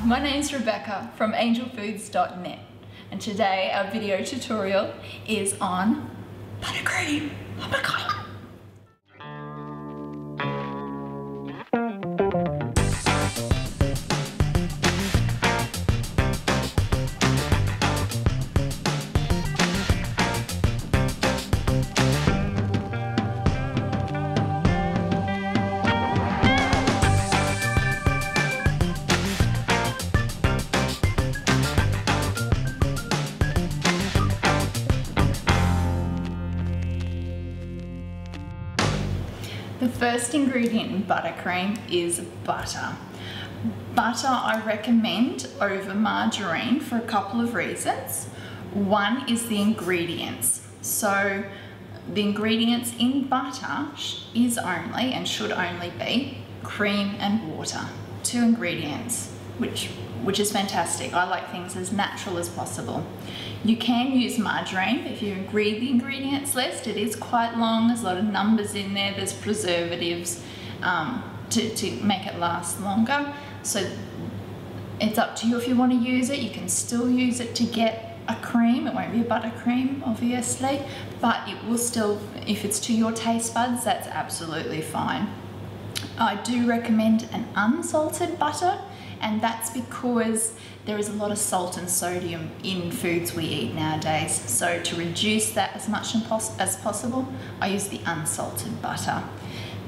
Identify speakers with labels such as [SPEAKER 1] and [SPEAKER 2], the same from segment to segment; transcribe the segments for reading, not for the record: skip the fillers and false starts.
[SPEAKER 1] my name's Rebekah from angelfoods.net, and today our video tutorial is on buttercream. Oh my god! The first ingredient in buttercream is butter. Butter I recommend over margarine for a couple of reasons. One is the ingredients. So the ingredients in butter is only and should only be cream and water. 2 ingredients, which is fantastic. I like things as natural as possible. You can use margarine if you read the ingredients list. It is quite long, there's a lot of numbers in there, there's preservatives to make it last longer. So it's up to you if you want to use it. You can still use it to get a cream. It won't be a buttercream, obviously, but it will still, if it's to your taste buds, that's absolutely fine. I do recommend an unsalted butter, and that's because there is a lot of salt and sodium in foods we eat nowadays. So to reduce that as much as possible, I use the unsalted butter.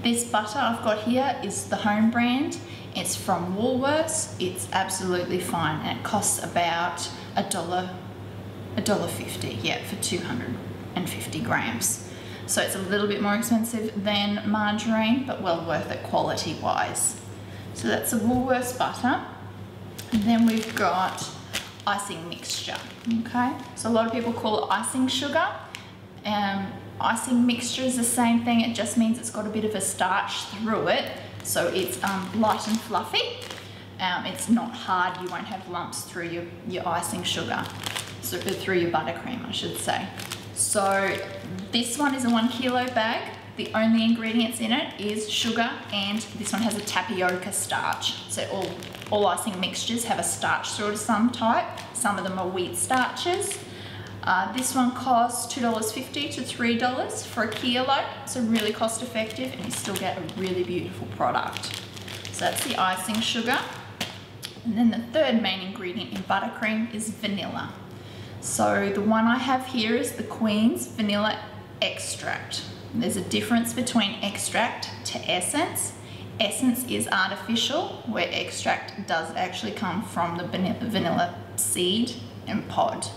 [SPEAKER 1] This butter I've got here is the home brand. It's from Woolworths. It's absolutely fine, and it costs about $1.50, yeah, for 250 grams. So it's a little bit more expensive than margarine, but well worth it quality-wise. So that's a Woolworths butter. And then we've got icing mixture, okay? So a lot of people call it icing sugar. Icing mixture is the same thing, it just means it's got a bit of a starch through it. So it's light and fluffy. It's not hard, you won't have lumps through your icing sugar. So through your buttercream, I should say. So this one is a 1 kilo bag. The only ingredients in it is sugar, and this one has a tapioca starch. So all icing mixtures have a starch through it of some type. Some of them are wheat starches. This one costs $2.50 to $3 for a kilo. So really cost effective, and you still get a really beautiful product. So that's the icing sugar. And then the third main ingredient in buttercream is vanilla. So the one I have here is the Queen's Vanilla Extract. There's a difference between extract to essence. Essence is artificial, where extract does actually come from the vanilla seed and pod.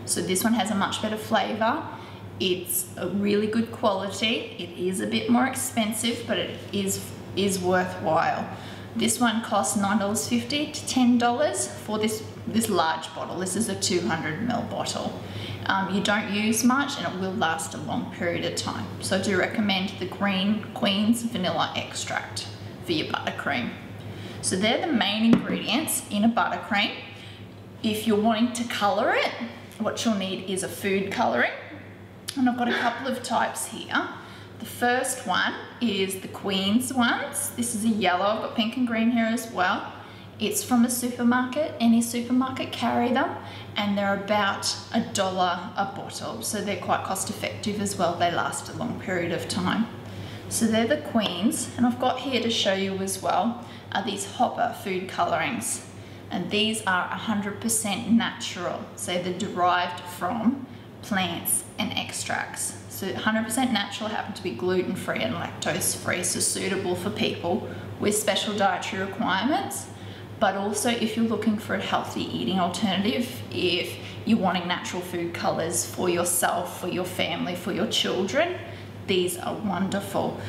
[SPEAKER 1] So this one has a much better flavour. It's a really good quality. It is a bit more expensive, but it is worthwhile. This one costs $9.50 to $10 for this large bottle. This is a 200 ml bottle. You don't use much, and it will last a long period of time. So I do recommend the Queen's Vanilla Extract for your buttercream. So they're the main ingredients in a buttercream. If you're wanting to colour it, what you'll need is a food colouring. And I've got a couple of types here. The first one is the Queen's ones. This is a yellow, I've got pink and green here as well. It's from a supermarket, any supermarket carry them, and they're about $1 a bottle. So they're quite cost effective as well. They last a long period of time. So they're the Queen's, and I've got here to show you as well are these Hopper food colorings. And these are 100% natural. So they're derived from plants and extracts. So 100% natural, happen to be gluten-free and lactose-free, so suitable for people with special dietary requirements. But also if you're looking for a healthy eating alternative, if you're wanting natural food colours for yourself, for your family, for your children, these are wonderful.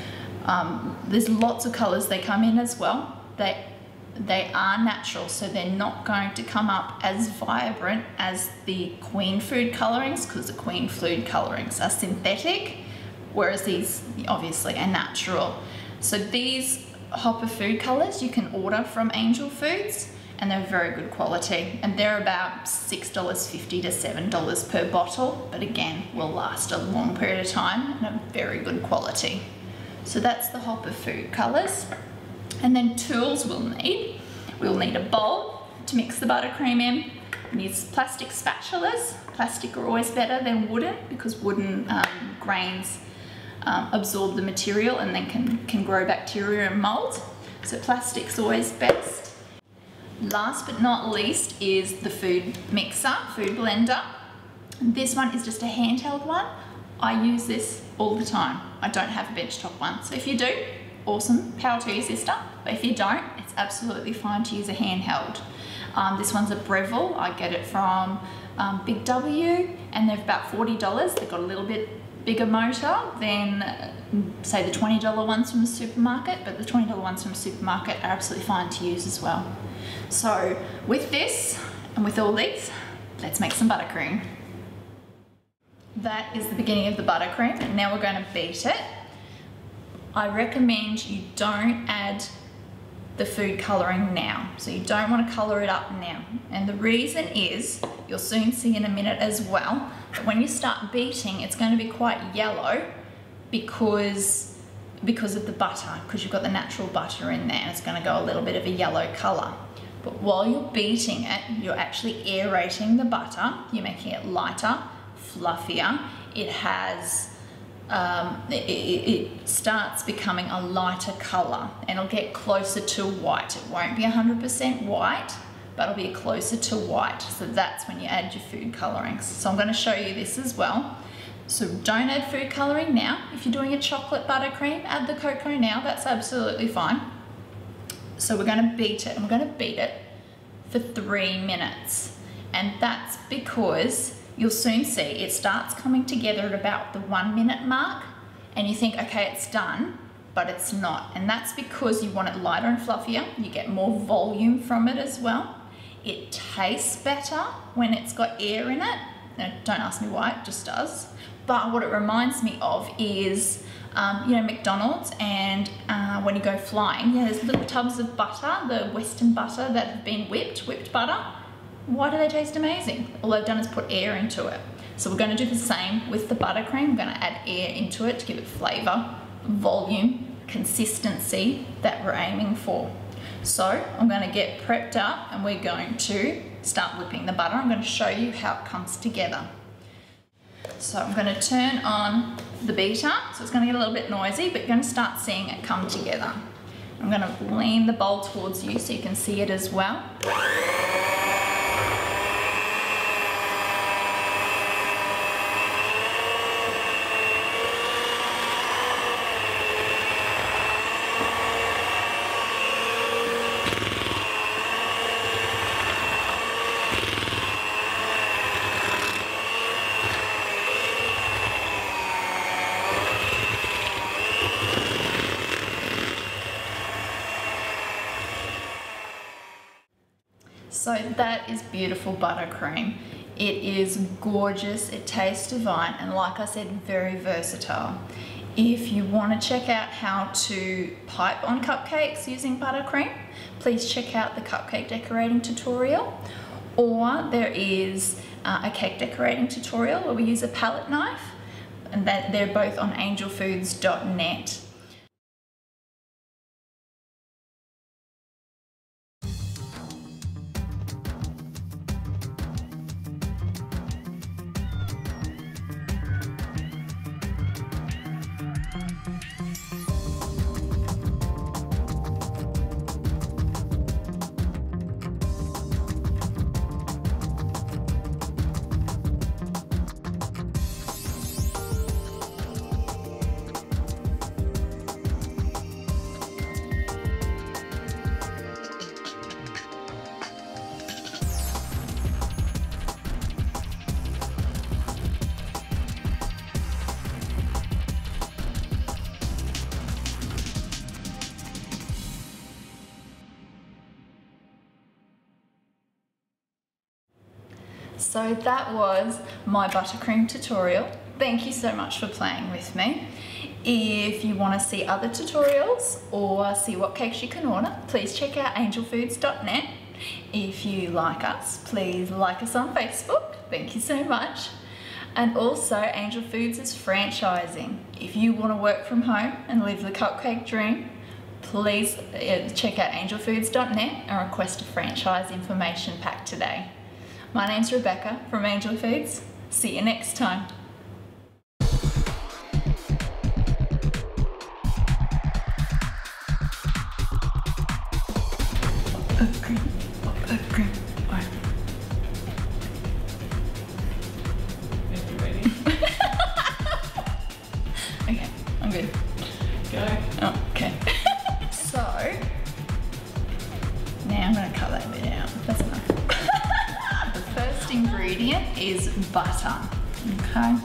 [SPEAKER 1] There's lots of colours they come in as well. They are natural, so they're not going to come up as vibrant as the Queen food colourings, because the Queen food colourings are synthetic, whereas these obviously are natural. So these Hopper food colours you can order from Angel Foods, and they're very good quality, and they're about $6.50 to $7 per bottle, but again will last a long period of time and are very good quality. So that's the Hopper food colours. And then tools we'll need a bowl, to mix the buttercream in. Use plastic spatulas. Plastic are always better than wooden because wooden grains absorb the material and then can grow bacteria and mold. So plastic's always best. Last but not least is the food mixer, food blender. This one is just a handheld one. I use this all the time. I don't have a benchtop one. So if you do, awesome, power to you, sister. But if you don't, it's absolutely fine to use a handheld. This one's a Breville. I get it from Big W, and they're about $40. They've got a little bit bigger motor than say the $20 ones from the supermarket, but the $20 ones from the supermarket are absolutely fine to use as well. So with this and with all these, let's make some buttercream. That is the beginning of the buttercream, and now we're going to beat it. I recommend you don't add the food colouring now, so you don't want to colour it up now, and the reason is, you'll soon see in a minute as well, that when you start beating it's going to be quite yellow because of the butter, because you've got the natural butter in there, and it's going to go a little bit of a yellow colour. But while you're beating it, you're actually aerating the butter, you're making it lighter, fluffier. It has it starts becoming a lighter colour, and it'll get closer to white. It won't be 100% white, but it'll be closer to white. So that's when you add your food colourings. So I'm going to show you this as well. So don't add food colouring now. If you're doing a chocolate buttercream, add the cocoa now. That's absolutely fine. So we're going to beat it, and we're going to beat it for 3 minutes. And that's because you'll soon see it starts coming together at about the 1 minute mark, and you think, okay, it's done, but it's not. And that's because you want it lighter and fluffier. You get more volume from it as well. It tastes better when it's got air in it. Now, don't ask me why, it just does. But what it reminds me of is, you know, McDonald's, and when you go flying, there's little tubs of butter, the Western butter that have been whipped butter. Why do they taste amazing? All they've done is put air into it. So we're going to do the same with the buttercream. We're going to add air into it to give it flavour, volume, consistency that we're aiming for. So I'm going to get prepped up, and we're going to start whipping the butter. I'm going to show you how it comes together. So I'm going to turn on the beater, so it's going to get a little bit noisy, but you're going to start seeing it come together. I'm going to lean the bowl towards you so you can see it as well. So that is beautiful buttercream. It is gorgeous, it tastes divine, and like I said, very versatile. If you want to check out how to pipe on cupcakes using buttercream, please check out the cupcake decorating tutorial, or there is a cake decorating tutorial where we use a palette knife, and they're both on angelfoods.net. So that was my buttercream tutorial. Thank you so much for playing with me. If you want to see other tutorials or see what cakes you can order, please check out angelfoods.net. If you like us, please like us on Facebook. Thank you so much. And also, Angel Foods is franchising. If you want to work from home and live the cupcake dream, please check out angelfoods.net and request a franchise information pack today. My name's Rebecca from Angel Foods. See you next time. Cream. Right.
[SPEAKER 2] Are you ready?
[SPEAKER 1] Okay, I'm good.
[SPEAKER 2] Go.
[SPEAKER 1] Oh, okay. So, now I'm going to cut that bit out. That's enough. The first ingredient is butter. Okay.